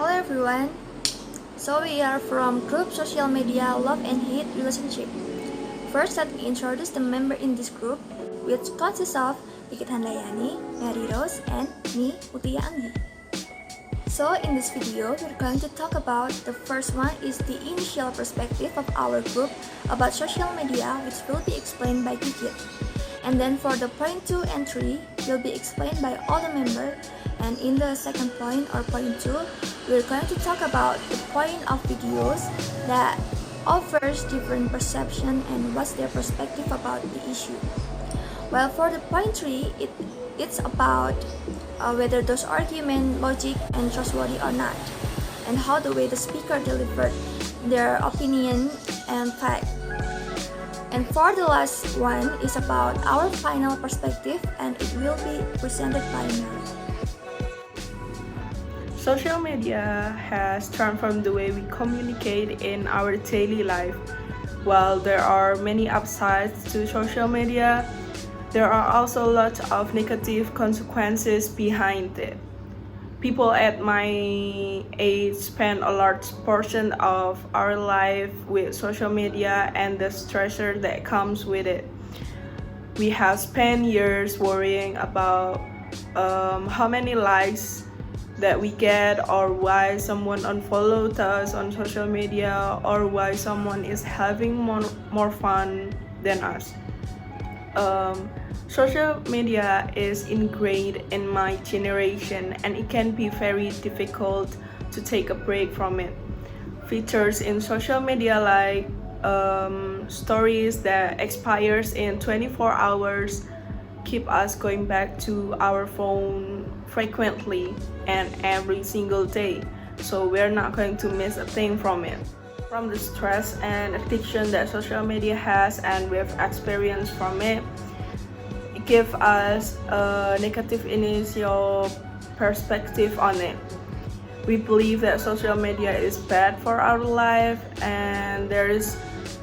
Hello everyone. So we are from group social media love and hate relationship. First, let me introduce the member in this group, which consists of Kikit, Mary Rose, and me, Mutia, Anggi. So in this video, we're going to talk about the first one is the initial perspective of our group about social media, which will be explained by Kikit. And then for the point 2 and 3 will be explained by all the members. And in the second point or point 2, we're going to talk about the point of videos that offers different perception and what's their perspective about the issue. Well, for the point 3, it's about whether those arguments logic and trustworthy or not, and how the way the speaker delivered their opinion and fact. And for the last one is about our final perspective, and it will be presented by Mary. Social media has transformed the way we communicate in our daily life. While there are many upsides to social media, there are also lots of negative consequences behind it. People at my age spend a large portion of our life with social media and the stressor that comes with it. We have spent years worrying about how many likes that we get, or why someone unfollowed us on social media, or why someone is having more fun than us. Social media is ingrained in my generation, and it can be very difficult to take a break from it. Features in social media like stories that expires in 24 hours keep us going back to our phone frequently and every single day, so we're not going to miss a thing from it. From the stress and addiction that social media has, and we've experienced from it, it gives us a negative initial perspective on it. We believe that social media is bad for our life, and there is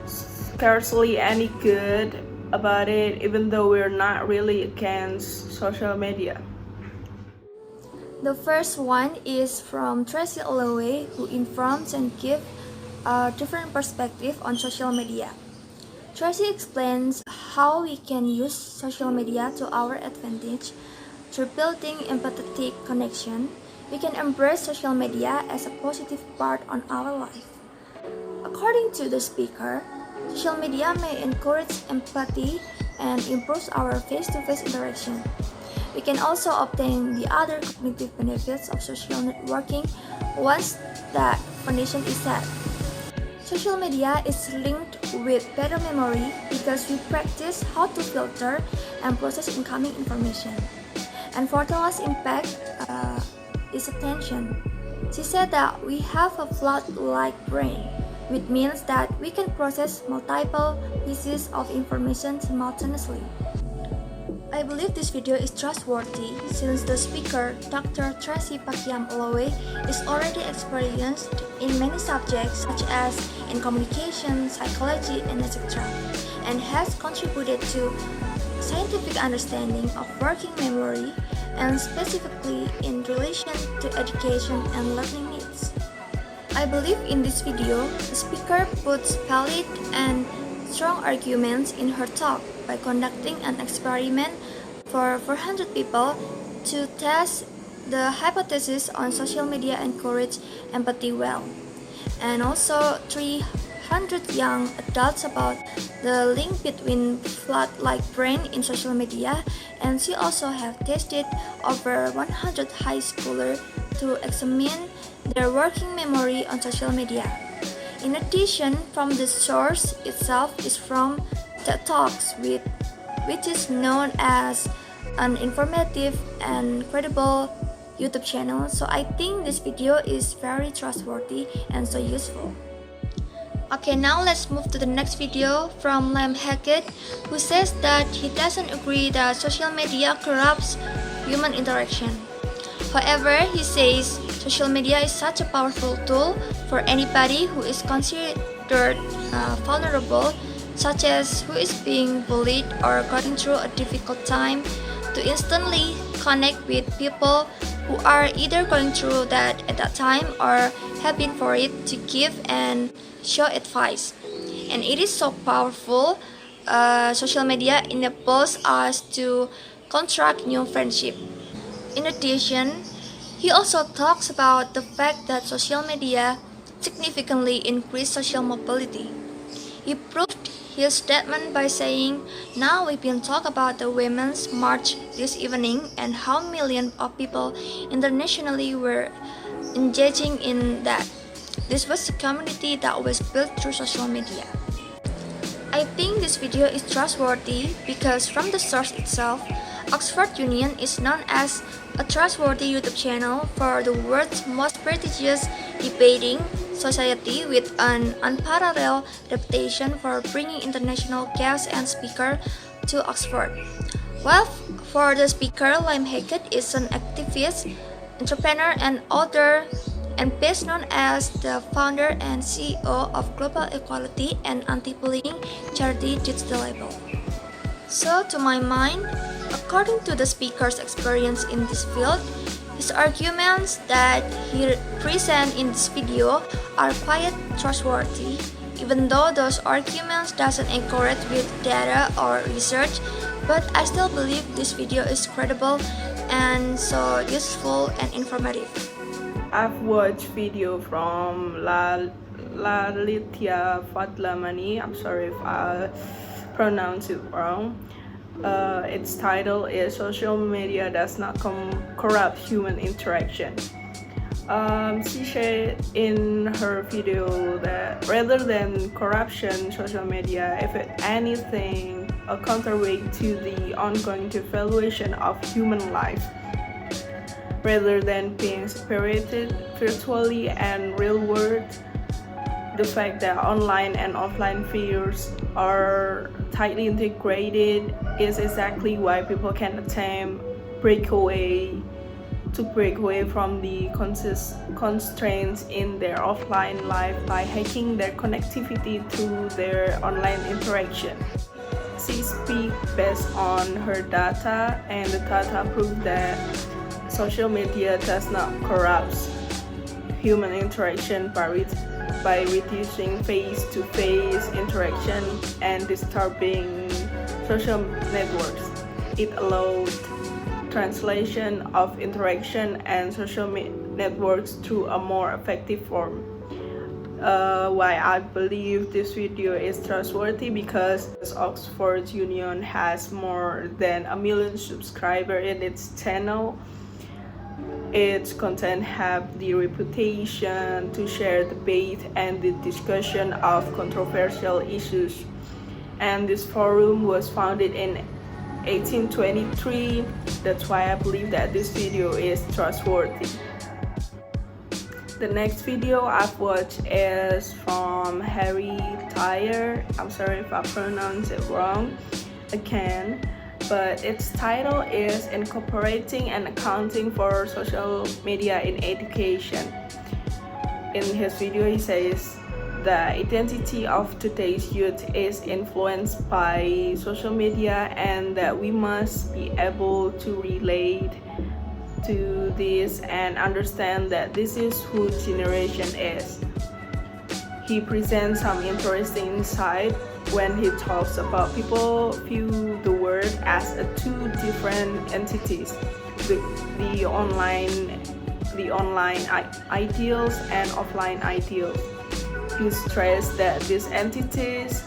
scarcely any good about it, even though we're not really against social media. The first one is from Tracy Alloway, who informs and gives a different perspective on social media. Tracy explains how we can use social media to our advantage through building empathetic connection. We can embrace social media as a positive part on our life. According to the speaker, social media may encourage empathy and improve our face-to-face interaction. We can also obtain the other cognitive benefits of social networking once that foundation is set. Social media is linked with better memory because we practice how to filter and process incoming information. And for the last impact is attention. She said that we have a flood-like brain, which means that we can process multiple pieces of information simultaneously. I believe this video is trustworthy since the speaker, Dr. Tracy Alloway, is already experienced in many subjects such as in communication, psychology, and etc., and has contributed to scientific understanding of working memory, and specifically in relation to education and learning needs. I believe in this video, the speaker puts valid and strong arguments in her talk by conducting an experiment for 400 people to test the hypothesis on social media encourage empathy well, and also 300 young adults about the link between flood-like brain in social media, and she also have tested over 100 high schoolers to examine their working memory on social media. In addition, from the source itself is from TED Talks, which is known as an informative and credible YouTube channel. So I think this video is very trustworthy and so useful. Okay, now let's move to the next video from Kikit, who says that he doesn't agree that social media corrupts human interaction. However, he says social media is such a powerful tool for anybody who is considered vulnerable, such as who is being bullied or going through a difficult time, to instantly connect with people who are either going through that at that time or have been for it to give and show advice. And it is so powerful. Social media enables us to construct new friendship. In addition, he also talks about the fact that social media significantly increased social mobility. He proved his statement by saying, "Now we can talk about the Women's March this evening and how millions of people internationally were engaging in that. This was a community that was built through social media." I think this video is trustworthy because from the source itself, Oxford Union is known as a trustworthy YouTube channel for the world's most prestigious debating society with an unparalleled reputation for bringing international guests and speakers to Oxford. While for the speaker, Lime Hackett is an activist, entrepreneur, and author, and best known as the founder and CEO of Global Equality and Anti-Bullying charity Digital Label. So, to my mind, according to the speaker's experience in this field, his arguments that he presents in this video are quite trustworthy, even though those arguments doesn't encourage with data or research, but I still believe this video is credible and so useful and informative. I've watched video from Lalitya Fatlamani. I'm sorry if I pronounce it wrong. Its title is "Social Media Does Not Corrupt Human Interaction." She said in her video that rather than corruption, social media, if anything, a counterweight to the ongoing devaluation of human life. Rather than being separated virtually and real world, the fact that online and offline spheres are tightly integrated is exactly why people can attempt break away from the constraints in their offline life by hacking their connectivity through their online interaction. She speaks based on her data, and the data prove that social media does not corrupt human interaction by reducing face-to-face interaction and disturbing social networks. It allowed translation of interaction and social networks through a more effective form. Why I believe this video is trustworthy because Oxford Union has more than 1 million subscribers in its channel. Its content have the reputation to share debate and the discussion of controversial issues. And this forum was founded in 1823. That's why I believe that this video is trustworthy. The next video I've watched is from Harry Tyre. I'm sorry if I pronounce it wrong again, but its title is "Incorporating and Accounting for Social Media in Education." In his video, he says the identity of today's youth is influenced by social media and that we must be able to relate to this and understand that this is who generation is. He presents some interesting insight when he talks about people view the world as two different entities, the online ideals and offline ideals. He stressed that these entities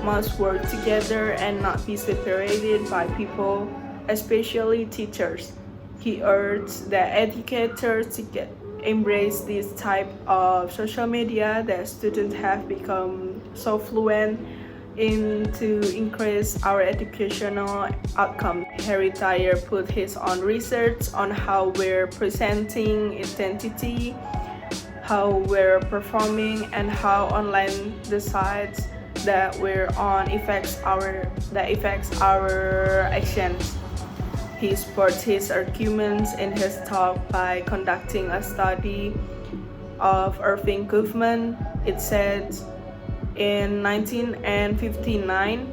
must work together and not be separated by people, especially teachers. He urged that educators to embrace this type of social media that students have become so fluent in to increase our educational outcome. Harry Tyre put his own research on how we're presenting identity, how we're performing, and how online the sites that we're on affects our actions. He supports his arguments in his talk by conducting a study of Irving Goffman. It said in 1959,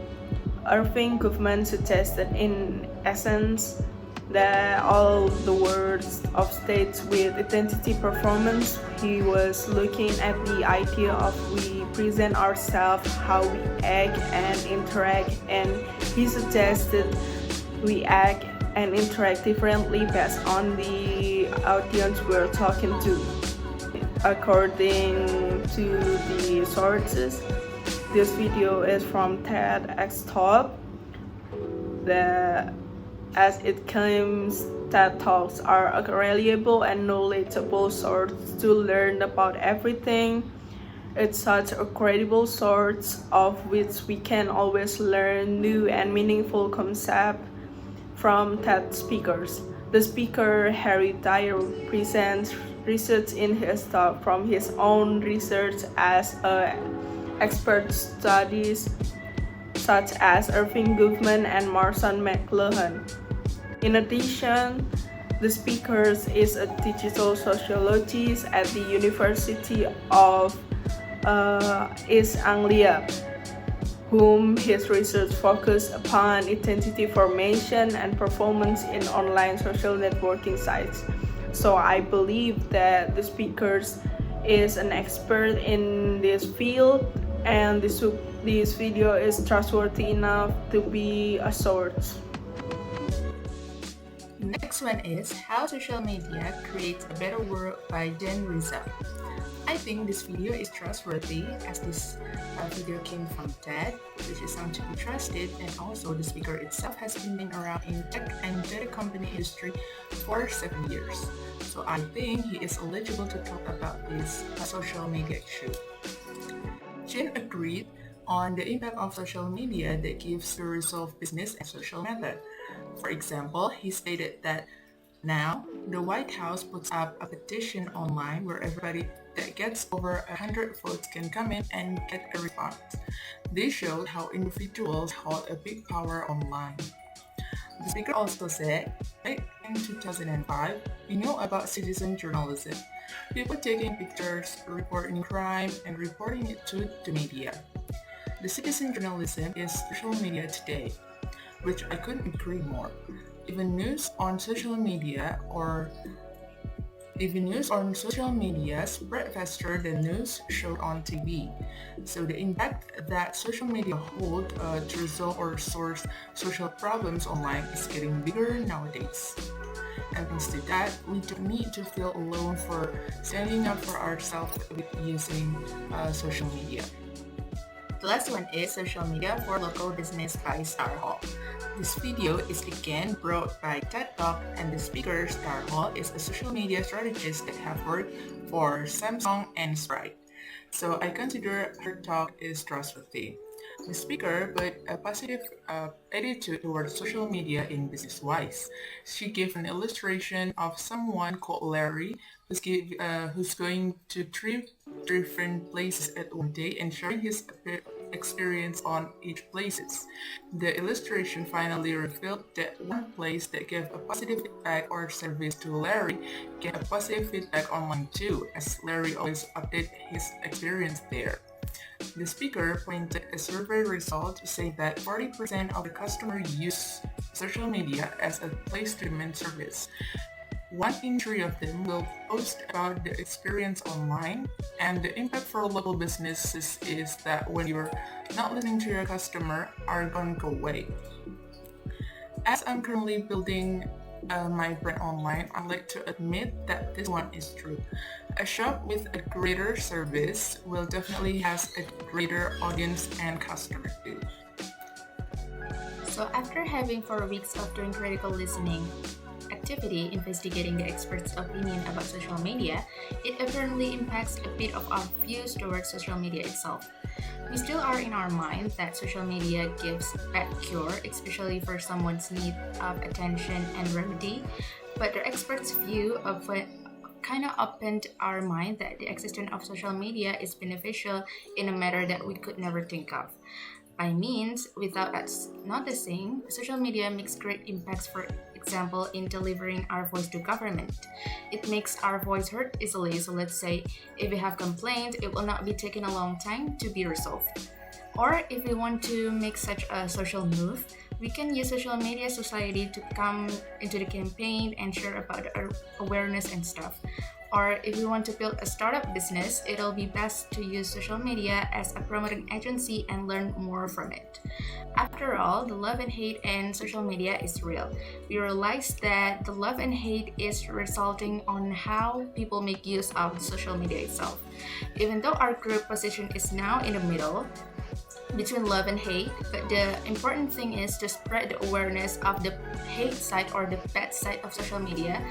Irving Goffman suggested in essence that all the words of states with identity performance. He was looking at the idea of we present ourselves, how we act and interact, and he suggested we act and interact differently based on the audience we're talking to. According to the sources, this video is from TEDx Talk. As it claims, TED Talks are a reliable and knowledgeable source to learn about everything. It's such a credible source of which we can always learn new and meaningful concepts from TED speakers. The speaker, Harry Dyer, presents research in his talk from his own research as expert studies such as Irving Goffman and Marston McLuhan. In addition, the speaker is a digital sociologist at the University of East Anglia, whom his research focused upon identity formation and performance in online social networking sites. So I believe that the speaker is an expert in this field, and this video is trustworthy enough to be a source. Next one is How Social Media Creates a Better World by Jen Rizal. I think this video is trustworthy as this video came from TED, which is sound to be trusted, and also the speaker itself has been around in tech and data company industry for 7 years. So I think he is eligible to talk about this social media issue. Jen agreed on the impact of social media that gives to resolve business and social matter. For example, he stated that now the White House puts up a petition online where everybody that gets over 100 votes can come in and get a response. This showed how individuals hold a big power online. The speaker also said, back in 2005, we know about citizen journalism, people taking pictures, reporting crime, and reporting it to the media. The citizen journalism is social media today, which I couldn't agree more. Even news on social media spread faster than news showed on TV. So the impact that social media hold to resolve or source social problems online is getting bigger nowadays. And thanks to that, we don't need to feel alone for standing up for ourselves with using social media. The last one is Social Media for Local Business by Star Hall. This video is again brought by TED Talk, and the speaker, Star Hall, is a social media strategist that have worked for Samsung and Sprite. So I consider her talk is trustworthy. The speaker put a positive attitude towards social media in business-wise. She gave an illustration of someone called Larry who's going to 3 different places at one day and sharing his experience on each places. The illustration finally revealed that one place that gave a positive feedback or service to Larry gave a positive feedback online too, as Larry always updated his experience there. The speaker pointed a survey result to say that 40% of the customers use social media as a place to demand service. 1 in 3 of them will post about their experience online, and the impact for local businesses is that when you're not listening to your customer are going to go away. As I'm currently building my brand online, I'd like to admit that this one is true. A shop with a greater service will definitely has a greater audience and customer too. So after having 4 weeks of doing critical listening activity investigating the experts' opinion about social media, it apparently impacts a bit of our views towards social media itself. We still are in our mind that social media gives bad cure, especially for someone's need of attention and remedy, but the experts' view of it kind of opened our mind that the existence of social media is beneficial in a manner that we could never think of. By means, without us noticing, social media makes great impacts, for example, in delivering our voice to government. It makes our voice heard easily, so let's say if we have complaints, it will not be taking a long time to be resolved. Or if we want to make such a social move, We can use social media society to come into the campaign and share about the awareness and stuff. Or if we want to build a startup business, it'll be best to use social media as a promoting agency and learn more from it. After all, the love and hate in social media is real. We realize that the love and hate is resulting on how people make use of social media itself. Even though our group position is now in the middle, between love and hate, but the important thing is to spread the awareness of the hate side or the bad side of social media.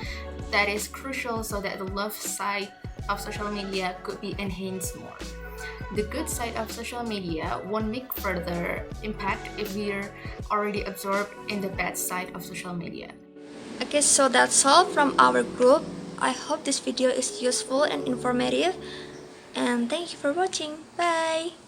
That is crucial so that the love side of social media could be enhanced more. The good side of social media won't make further impact if we're already absorbed in the bad side of social media. Okay, so that's all from our group. I hope this video is useful and informative. And thank you for watching. Bye!